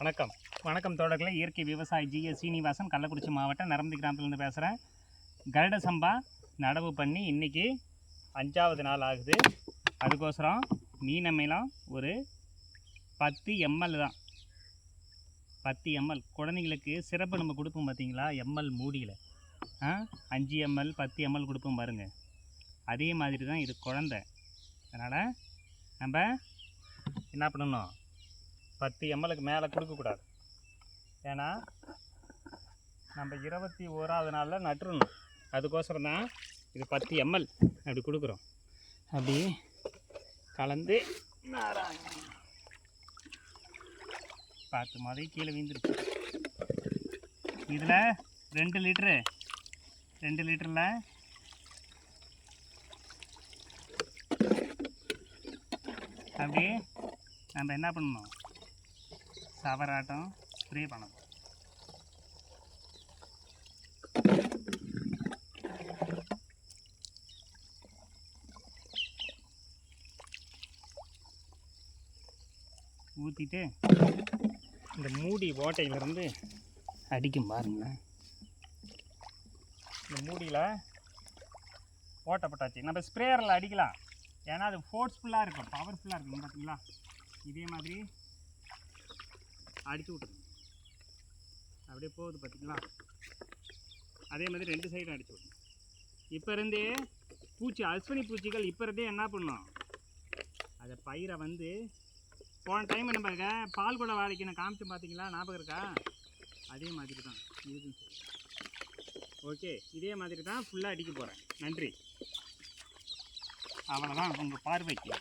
வணக்கம் தோழர்களே. இயற்கை விவசாயி ஜிஎஸ் சீனிவாசன், கள்ளக்குறிச்சி மாவட்டம் நரம்பி கிராமத்துலேருந்து பேசுகிறேன். கருட சம்பா நடவு பண்ணி இன்றைக்கி 5வது நாள் ஆகுது. அதுக்கோசரம் மீன் அம்மைலாம் ஒரு 10 ml தான். 10 ml குழந்தைங்களுக்கு சிறப்பு நம்ம கொடுப்போம் பார்த்தீங்களா, எம்எல் மூடியில் 5 ml 10 ml கொடுப்போம் பாருங்கள். அதே மாதிரி தான் இது குழந்தை. அதனால் நம்ம என்ன பண்ணணும், 10 ml மேலே கொடுக்கக்கூடாது. ஏன்னா நம்ம 21வது நாளில் நட்டுறணும். அதுக்கோசரம் தான் இது 10 ml அப்படி கொடுக்குறோம். அப்படி கலந்து பார்த்து மாதிரி கீழே வீந்துருச்சு. இதில் 2 லிட்டரில் அப்படியே நம்ம என்ன பண்ணணும், சவராட்டம் ஸ்ப்ரே பண்ணணும். ஊற்றிட்டு இந்த மூடி ஓட்டையிலேருந்து அடிக்கும் பாருங்களேன். இந்த மூடியில் ஓட்டப்பட்டாச்சு. நம்ம ஸ்ப்ரேயரில் அடிக்கலாம், ஏன்னா அது ஃபோர்ஸ்ஃபுல்லாக இருக்கும், பவர்ஃபுல்லாக இருக்கும். பார்த்தீங்களா, இதே மாதிரி அடித்து விட்டுருங்க. அப்படியே போகுது பார்த்தீங்களா. அதே மாதிரி 2 சைடும் அடித்து விடணும். இப்போ இருந்தே பூச்சி, அஸ்வினி பூச்சிகள் இப்போ இருந்தே என்ன பண்ணணும், அதை பயிரை வந்து போன டைம் நம்ம பால் கூட வாழைக்கு நான் காமிச்சு பார்த்தீங்களா, ஞாபகம் இருக்கா? அதே மாதிரி தான் இதுக்கும் சரி. ஓகே, இதே மாதிரி தான் ஃபுல்லாக அடிக்க போகிறேன். நன்றி. அவ்வளோதான் உங்கள் பார்வைக்கு.